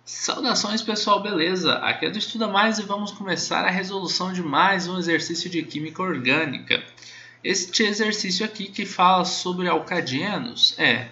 Saudações pessoal, beleza? Aqui é do Estuda Mais e vamos começar a resolução de mais um exercício de Química Orgânica. Este exercício aqui que fala sobre alcadienos é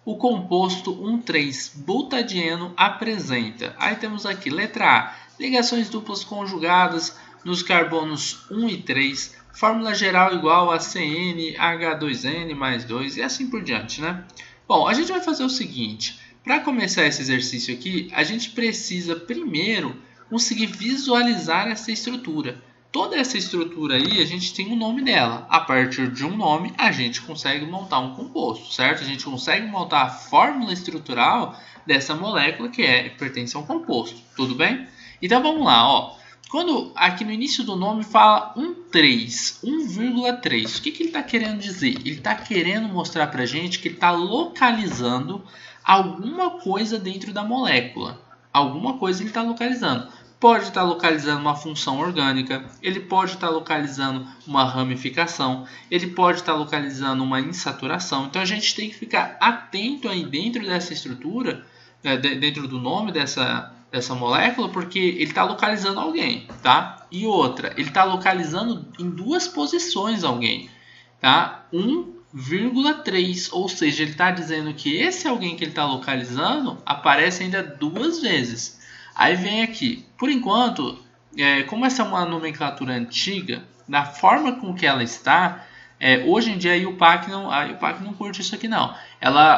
o composto 1,3-butadieno apresenta. Aí temos aqui letra A, ligações duplas conjugadas nos carbonos 1 e 3, fórmula geral igual a CnH2n mais 2 e assim por diante, né? Bom, a gente vai fazer o seguinte. Para começar esse exercício aqui, a gente precisa primeiro conseguir visualizar essa estrutura. Toda essa estrutura aí, a gente tem um nome dela. A partir de um nome, a gente consegue montar um composto, certo? A gente consegue montar a fórmula estrutural dessa molécula que pertence a um composto, tudo bem? Então vamos lá, ó. Quando aqui no início do nome fala 1,3, o que ele está querendo dizer? Ele está querendo mostrar para a gente que ele está localizando alguma coisa dentro da molécula. Alguma coisa ele está localizando. Pode estar localizando uma função orgânica, ele pode estar localizando uma ramificação, ele pode estar localizando uma insaturação. Então a gente tem que ficar atento aí dentro dessa estrutura, dentro do nome dessa molécula, porque ele está localizando alguém, tá? E outra, ele está localizando em duas posições alguém, tá? 1,3, ou seja, ele está dizendo que esse alguém que ele está localizando aparece ainda duas vezes. Aí vem aqui, por enquanto, como essa é uma nomenclatura antiga, da forma com que ela está, hoje em dia a IUPAC não curte isso aqui não.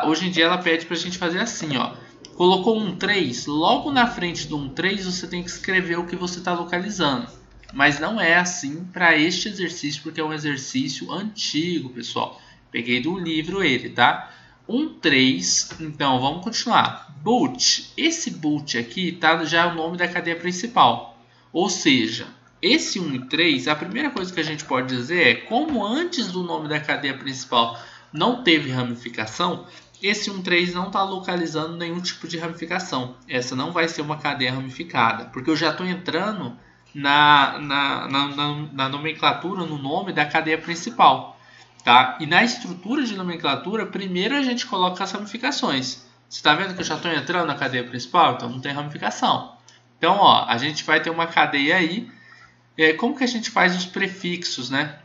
Hoje em dia ela pede para a gente fazer assim, ó. Colocou 1,3, logo na frente do 1,3 você tem que escrever o que você está localizando. Mas não é assim para este exercício, porque é um exercício antigo, pessoal. Peguei do livro ele, tá? 1,3, então vamos continuar. But, esse but aqui tá já o nome da cadeia principal. Ou seja, esse 1,3, a primeira coisa que a gente pode dizer é, como antes do nome da cadeia principal não teve ramificação, esse 1,3 não está localizando nenhum tipo de ramificação. Essa não vai ser uma cadeia ramificada, porque eu já estou entrando na nomenclatura, no nome da cadeia principal. Tá? E na estrutura de nomenclatura, primeiro a gente coloca as ramificações. Você está vendo que eu já estou entrando na cadeia principal? Então não tem ramificação. Então, ó, a gente vai ter uma cadeia aí. Como que a gente faz os prefixos, né?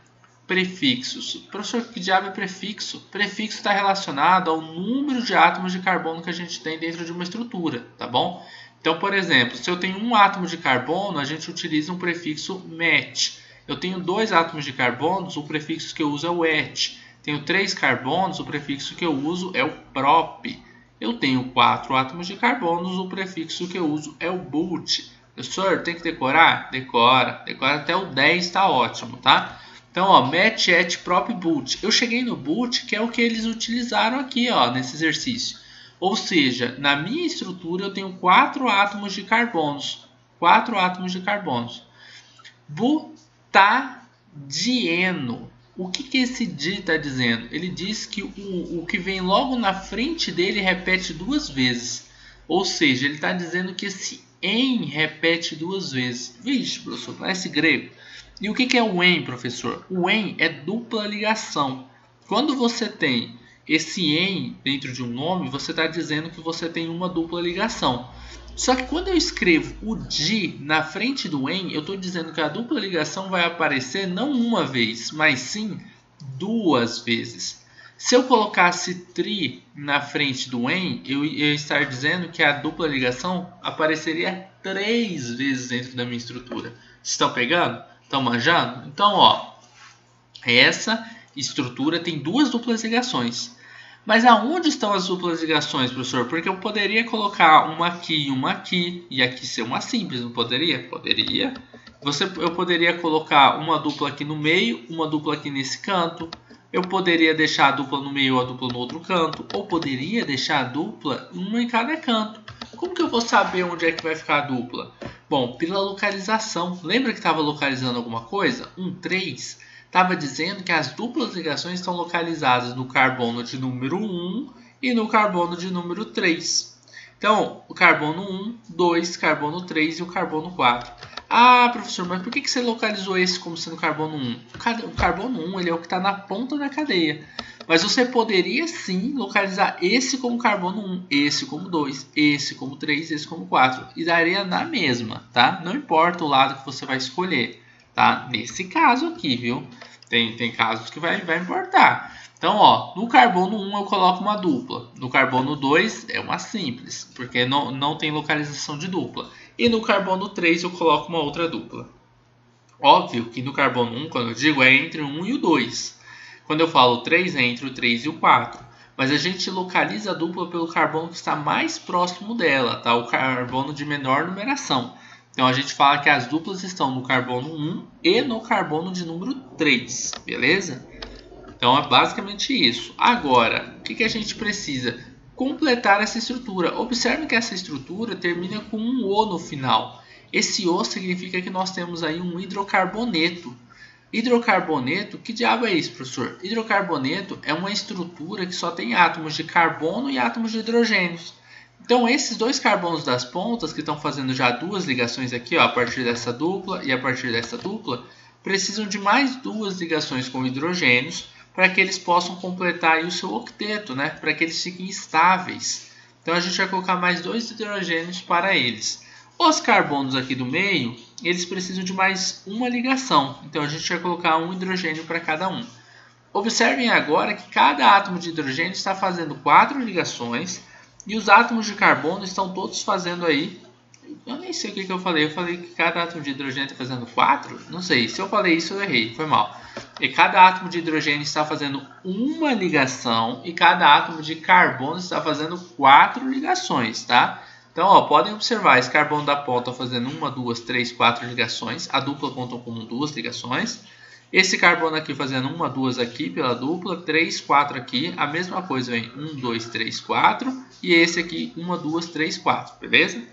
Prefixos. Professor, que diabo é prefixo? Prefixo está relacionado ao número de átomos de carbono que a gente tem dentro de uma estrutura, tá bom? Então, por exemplo, se eu tenho um átomo de carbono, a gente utiliza um prefixo met. Eu tenho 2 átomos de carbono, o prefixo que eu uso é o et. Tenho 3 carbonos, o prefixo que eu uso é o prop. Eu tenho 4 átomos de carbono, o prefixo que eu uso é o but. Professor, tem que decorar? Decora. Decora até o 10, está ótimo, tá? Então, ó, met, et, prop, but. Eu cheguei no but, que é o que eles utilizaram aqui, ó, nesse exercício. Ou seja, na minha estrutura eu tenho 4 átomos de carbonos. 4 átomos de carbonos. Butadieno. O que esse di está dizendo? Ele diz que o que vem logo na frente dele repete 2 vezes. Ou seja, ele está dizendo que esse en repete 2 vezes. Vixe, professor, parece grego. E o que é o en, professor? O en é dupla ligação. Quando você tem esse en dentro de um nome, você está dizendo que você tem uma dupla ligação. Só que quando eu escrevo o di na frente do en, eu estou dizendo que a dupla ligação vai aparecer não uma vez, mas sim 2 vezes. Se eu colocasse tri na frente do en, eu ia estar dizendo que a dupla ligação apareceria 3 vezes dentro da minha estrutura. Estão pegando? Estão manjando? Então, ó, essa estrutura tem 2 duplas ligações. Mas aonde estão as duplas ligações, professor? Porque eu poderia colocar uma aqui, e aqui ser uma simples, não poderia? Poderia. Eu poderia colocar uma dupla aqui no meio, uma dupla aqui nesse canto. Eu poderia deixar a dupla no meio ou a dupla no outro canto. Ou poderia deixar a dupla uma em cada canto. Como que eu vou saber onde é que vai ficar a dupla? Bom, pela localização. Lembra que estava localizando alguma coisa? 1,3. Estava dizendo que as duplas ligações estão localizadas no carbono de número 1 e no carbono de número 3. Então, o carbono 1, 2, carbono 3 e o carbono 4. Ah, professor, mas por que você localizou esse como sendo carbono 1? O carbono 1 ele é o que está na ponta da cadeia. Mas você poderia sim localizar esse como carbono 1, esse como 2, esse como 3, esse como 4. E daria na mesma, tá? Não importa o lado que você vai escolher, tá? Nesse caso aqui, viu? Tem casos que vai importar. Então, ó, no carbono 1 eu coloco uma dupla. No carbono 2 é uma simples, porque não tem localização de dupla. E no carbono 3 eu coloco uma outra dupla. Óbvio que no carbono 1, quando eu digo, é entre o 1 e o 2. Quando eu falo 3, é entre o 3 e o 4. Mas a gente localiza a dupla pelo carbono que está mais próximo dela, tá? O carbono de menor numeração. Então a gente fala que as duplas estão no carbono 1 e no carbono de número 3, beleza? Então é basicamente isso. Agora, o que a gente precisa? Completar essa estrutura. Observe que essa estrutura termina com um O no final. Esse O significa que nós temos aí um hidrocarboneto. Hidrocarboneto, que diabo é isso, professor? Hidrocarboneto é uma estrutura que só tem átomos de carbono e átomos de hidrogênio. Então esses dois carbonos das pontas, que estão fazendo já duas ligações aqui, ó, a partir dessa dupla e a partir dessa dupla, precisam de mais duas ligações com hidrogênios para que eles possam completar aí o seu octeto, né? Para que eles fiquem estáveis. Então a gente vai colocar mais dois hidrogênios para eles. Os carbonos aqui do meio, eles precisam de mais uma ligação. Então a gente vai colocar um hidrogênio para cada um. Observem agora que cada átomo de hidrogênio está fazendo 4 ligações e os átomos de carbono estão todos fazendo aí. Eu nem sei o que eu falei. Eu falei que cada átomo de hidrogênio está fazendo 4? Não sei. Se eu falei isso, eu errei. Foi mal. E cada átomo de hidrogênio está fazendo uma ligação e cada átomo de carbono está fazendo 4 ligações, tá? Então, ó, podem observar, esse carbono da ponta fazendo 1, 2, 3, 4 ligações. A dupla conta como 2 ligações. Esse carbono aqui fazendo 1, 2 aqui pela dupla, 3, 4 aqui. A mesma coisa vem 1, 2, 3, 4. E esse aqui 1, 2, 3, 4, beleza?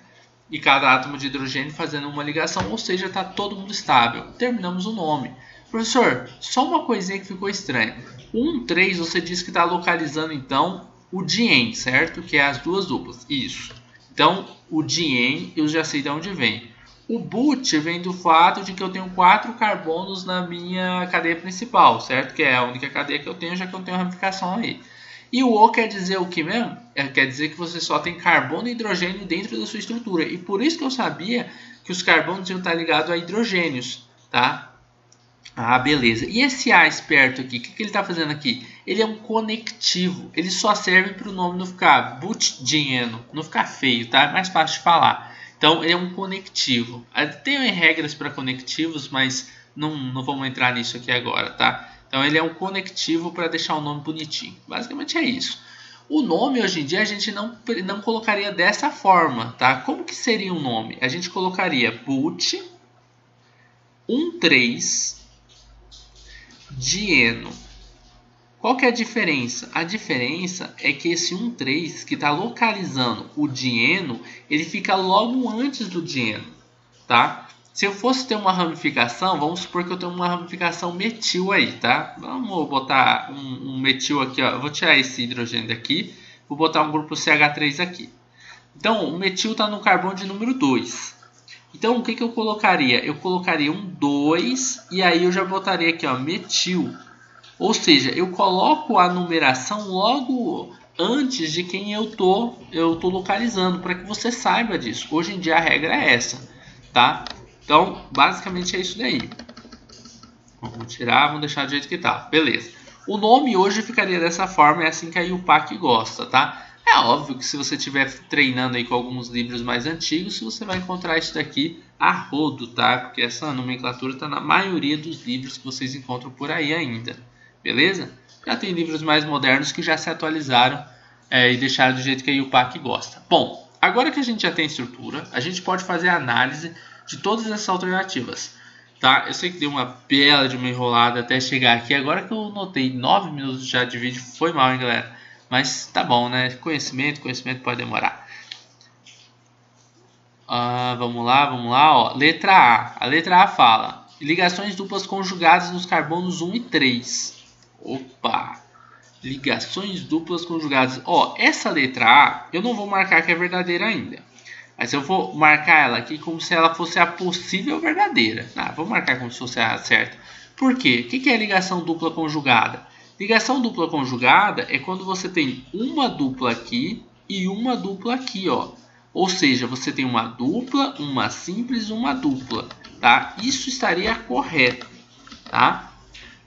E cada átomo de hidrogênio fazendo uma ligação, ou seja, está todo mundo estável. Terminamos o nome. Professor, só uma coisinha que ficou estranha. O 1, 3 você disse que está localizando então o diene, certo? Que é as duas duplas. Isso. Então, o diene eu já sei de onde vem. O but vem do fato de que eu tenho 4 carbonos na minha cadeia principal, certo? Que é a única cadeia que eu tenho, já que eu tenho ramificação aí. E o O quer dizer o que mesmo? Quer dizer que você só tem carbono e hidrogênio dentro da sua estrutura. E por isso que eu sabia que os carbonos iam estar ligados a hidrogênios, tá? Ah, beleza. E esse A esperto aqui, o que ele está fazendo aqui? Ele é um conectivo. Ele só serve para o nome não ficar butdieno, não ficar feio, tá? É mais fácil de falar. Então, ele é um conectivo. Tem regras para conectivos, mas não vamos entrar nisso aqui agora, tá? Então, ele é um conectivo para deixar o nome bonitinho. Basicamente é isso. O nome, hoje em dia, a gente não colocaria dessa forma, tá? Como que seria o nome? A gente colocaria but 1,3 dieno. Qual que é a diferença? A diferença é que esse 1,3 que está localizando o dieno, ele fica logo antes do dieno, tá? Se eu fosse ter uma ramificação, vamos supor que eu tenho uma ramificação metil aí, tá? Vamos botar um metil aqui, ó. Eu vou tirar esse hidrogênio daqui, vou botar um grupo CH3 aqui. Então, o metil está no carbono de número 2. Então, o que eu colocaria? Eu colocaria um 2 e aí eu já botaria aqui, ó, metil. Ou seja, eu coloco a numeração logo antes de quem eu tô localizando, para que você saiba disso. Hoje em dia a regra é essa, tá? Então, basicamente é isso daí. Vamos tirar, vamos deixar do jeito que tá. Beleza. O nome hoje ficaria dessa forma, é assim que a IUPAC gosta, tá? É óbvio que se você estiver treinando aí com alguns livros mais antigos, você vai encontrar isso daqui a rodo, tá? Porque essa nomenclatura está na maioria dos livros que vocês encontram por aí ainda. Beleza? Já tem livros mais modernos que já se atualizaram e deixaram do jeito que a IUPAC gosta. Bom, agora que a gente já tem estrutura, a gente pode fazer a análise de todas essas alternativas. Tá? Eu sei que deu uma bela de uma enrolada até chegar aqui. Agora que eu notei 9 minutos já de vídeo, foi mal, hein, galera? Mas tá bom, né? Conhecimento pode demorar. Vamos lá, ó. Letra A. A letra A fala: ligações duplas conjugadas nos carbonos 1 e 3. Opa! Ligações duplas conjugadas. Ó, essa letra A, eu não vou marcar que é verdadeira ainda. Mas eu vou marcar ela aqui como se ela fosse a possível verdadeira. Vou marcar como se fosse a certa. Por quê? O que é ligação dupla conjugada? Ligação dupla conjugada é quando você tem uma dupla aqui e uma dupla aqui, ó. Ou seja, você tem uma dupla, uma simples e uma dupla, tá? Isso estaria correto, tá?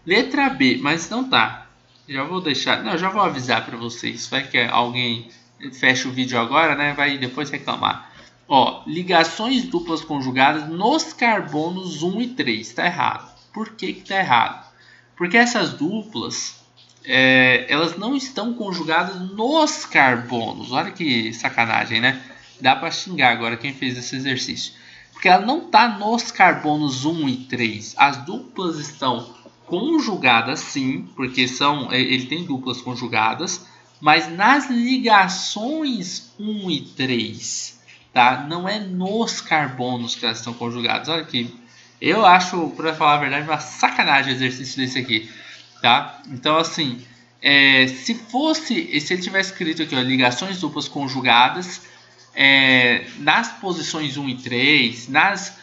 Letra B, mas não tá. Já vou deixar, não, já vou avisar para vocês. Vai que alguém fecha o vídeo agora, né? Vai depois reclamar. Ó, ligações duplas conjugadas nos carbonos 1 e 3, tá errado. Por que que tá errado? Porque essas duplas elas não estão conjugadas nos carbonos. Olha que sacanagem, né? Dá para xingar agora quem fez esse exercício. Porque ela não está nos carbonos 1 e 3. As duplas estão conjugadas sim, porque ele tem duplas conjugadas, mas nas ligações 1 e 3, tá? Não é nos carbonos que elas estão conjugadas. Olha que eu acho, para falar a verdade, uma sacanagem o exercício desse aqui. Tá? Então, assim, se ele tivesse escrito aqui, ó, ligações duplas conjugadas nas posições 1 e 3, nas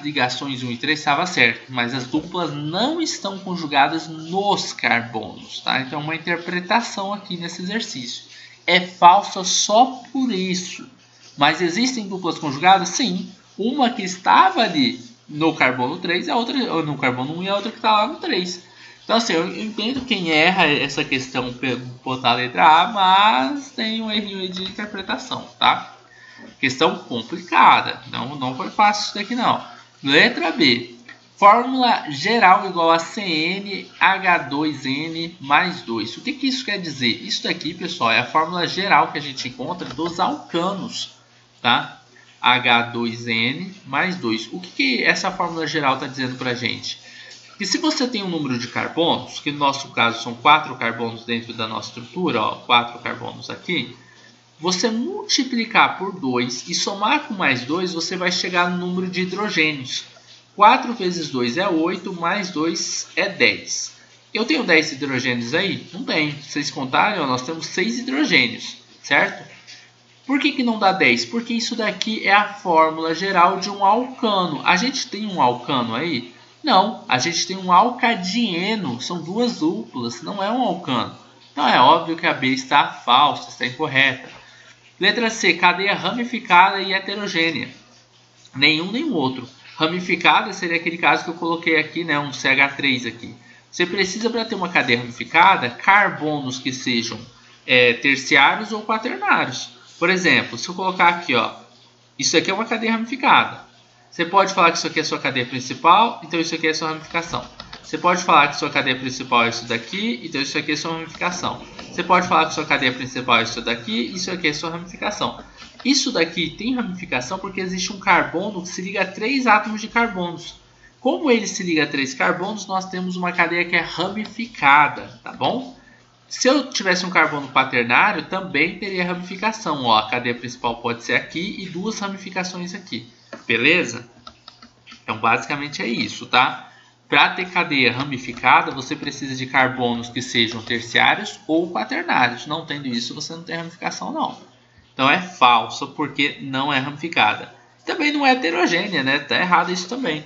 ligações 1 e 3 estava certo, mas as duplas não estão conjugadas nos carbonos, tá? Então, uma interpretação aqui nesse exercício. É falsa só por isso, mas existem duplas conjugadas? Sim, uma que estava ali no carbono 3, a outra no carbono 1 e a outra que está lá no 3. Então, assim, eu entendo quem erra essa questão por botar a letra A, mas tem um errinho aí de interpretação, tá? Questão complicada, não foi fácil isso daqui não. Letra B. Fórmula geral igual a CnH2n mais 2. O que isso quer dizer? Isso daqui, pessoal, é a fórmula geral que a gente encontra dos alcanos, tá? H2n mais 2. O que essa fórmula geral está dizendo para a gente? Que se você tem um número de carbonos, que no nosso caso são 4 carbonos dentro da nossa estrutura, ó, 4 carbonos aqui, você multiplicar por 2 e somar com mais 2, você vai chegar no número de hidrogênios. 4 vezes 2 é 8, mais 2 é 10. Eu tenho 10 hidrogênios aí? Não tenho. Se vocês contarem, ó, nós temos 6 hidrogênios, certo? Por que não dá 10? Porque isso daqui é a fórmula geral de um alcano. A gente tem um alcano aí? Não, a gente tem um alcadieno, são duas duplas, não é um alcano. Então é óbvio que a B está falsa, está incorreta. Letra C, cadeia ramificada e heterogênea. Nenhum nem o outro. Ramificada seria aquele caso que eu coloquei aqui, né, um CH3 aqui. Você precisa, para ter uma cadeia ramificada, carbonos que sejam terciários ou quaternários. Por exemplo, se eu colocar aqui, ó, isso aqui é uma cadeia ramificada. Você pode falar que isso aqui é sua cadeia principal, então isso aqui é sua ramificação. Você pode falar que sua cadeia principal é isso daqui, então isso aqui é sua ramificação. Você pode falar que sua cadeia principal é isso daqui, isso aqui é sua ramificação. Isso daqui tem ramificação porque existe um carbono que se liga a 3 átomos de carbonos. Como ele se liga a 3 carbonos, nós temos uma cadeia que é ramificada, tá bom? Se eu tivesse um carbono quaternário, também teria ramificação. Ó, a cadeia principal pode ser aqui e 2 ramificações aqui. Beleza? Então, basicamente é isso, tá? Para ter cadeia ramificada, você precisa de carbonos que sejam terciários ou quaternários. Não tendo isso, você não tem ramificação, não. Então, é falso, porque não é ramificada. Também não é heterogênea, né? Tá errado isso também.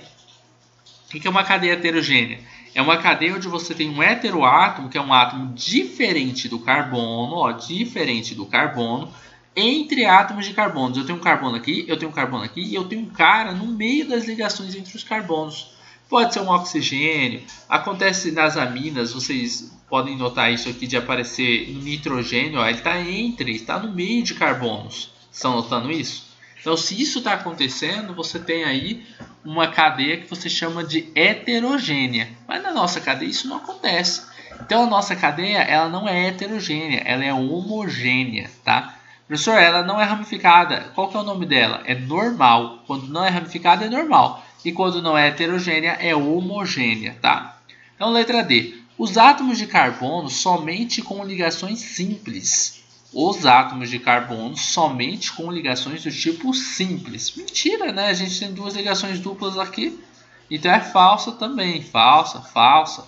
O que é uma cadeia heterogênea? É uma cadeia onde você tem um heteroátomo, que é um átomo diferente do carbono, ó, diferente do carbono, entre átomos de carbonos. Eu tenho um carbono aqui, eu tenho um carbono aqui e eu tenho um cara no meio das ligações entre os carbonos. Pode ser um oxigênio, acontece nas aminas, vocês podem notar isso aqui de aparecer um nitrogênio, ó, ele está no meio de carbonos. Estão notando isso? Então, se isso está acontecendo, você tem aí uma cadeia que você chama de heterogênea. Mas na nossa cadeia isso não acontece. Então, a nossa cadeia ela não é heterogênea, ela é homogênea, tá? Professor, ela não é ramificada. Qual que é o nome dela? É normal. Quando não é ramificada, é normal. E quando não é heterogênea, é homogênea, tá? Então, letra D. Os átomos de carbono somente com ligações simples. Os átomos de carbono somente com ligações do tipo simples. Mentira, né? A gente tem 2 ligações duplas aqui. Então, é falsa também. Falsa, falsa.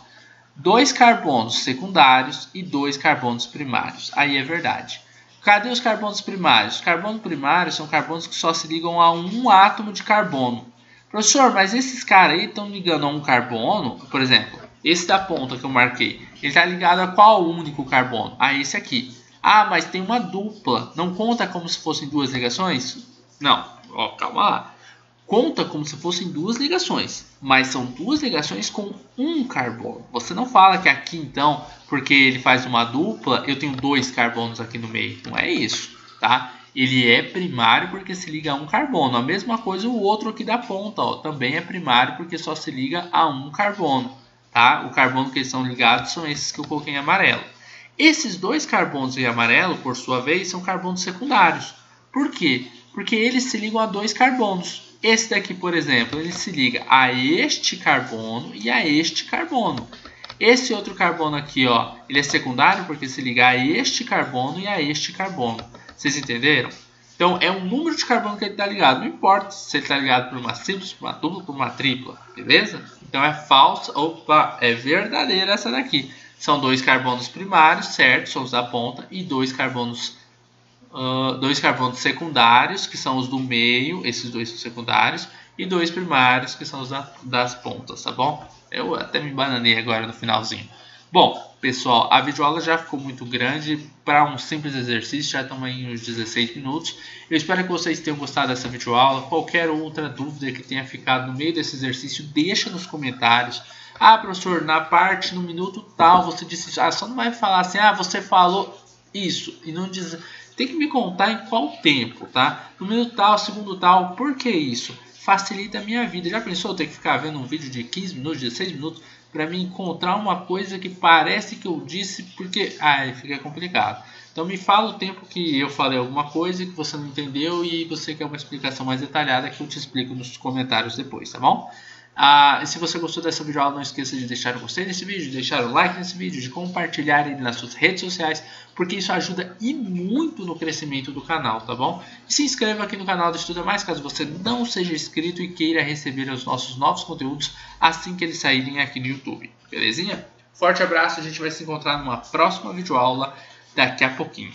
2 carbonos secundários e 2 carbonos primários. Aí é verdade. Cadê os carbonos primários? Os carbonos primários são carbonos que só se ligam a um átomo de carbono. Professor, mas esses caras aí estão ligando a um carbono, por exemplo, esse da ponta que eu marquei, ele está ligado a qual único carbono? A esse aqui. Ah, mas tem uma dupla, não conta como se fossem duas ligações? Não, ó, calma lá. Conta como se fossem duas ligações, mas são duas ligações com um carbono. Você não fala que aqui então, porque ele faz uma dupla, eu tenho dois carbonos aqui no meio. Não é isso, tá? Ele é primário porque se liga a um carbono. A mesma coisa o outro aqui da ponta, ó, também é primário porque só se liga a um carbono, tá? O carbono que eles são ligados são esses que eu coloquei em amarelo. Esses dois carbonos em amarelo, por sua vez, são carbonos secundários. Por quê? Porque eles se ligam a dois carbonos. Esse daqui, por exemplo, ele se liga a este carbono e a este carbono. Esse outro carbono aqui, ó, ele é secundário porque se liga a este carbono e a este carbono. Vocês entenderam? Então, é um número de carbono que ele está ligado. Não importa se ele está ligado por uma simples, por uma dupla, por uma tripla. Beleza? Então, é falsa. Opa, é verdadeira essa daqui. São dois carbonos primários, certo? São os da ponta. E dois carbonos secundários, que são os do meio, esses dois são secundários, e dois primários, que são os das pontas, tá bom? Eu até me bananei agora no finalzinho. Bom, pessoal, a videoaula já ficou muito grande para um simples exercício, já estamos aí uns 16 minutos. Eu espero que vocês tenham gostado dessa videoaula. Qualquer outra dúvida que tenha ficado no meio desse exercício, deixa nos comentários. Ah, professor, na parte, no minuto tal, você disse isso. Ah, só não vai falar assim, ah, você falou isso, e não diz... Tem que me contar em qual tempo, tá? No minuto tal, segundo tal, por que isso? Facilita a minha vida. Já pensou eu ter que ficar vendo um vídeo de 15 minutos, 16 minutos, para me encontrar uma coisa que parece que eu disse, porque... aí fica complicado. Então me fala o tempo que eu falei alguma coisa que você não entendeu e você quer uma explicação mais detalhada que eu te explico nos comentários depois, tá bom? E se você gostou dessa videoaula, não esqueça de deixar o gostei nesse vídeo, de deixar o like nesse vídeo, de compartilhar ele nas suas redes sociais, porque isso ajuda e muito no crescimento do canal, tá bom? E se inscreva aqui no canal do Estuda Mais, caso você não seja inscrito e queira receber os nossos novos conteúdos assim que eles saírem aqui no YouTube, belezinha? Forte abraço, a gente vai se encontrar numa próxima videoaula daqui a pouquinho.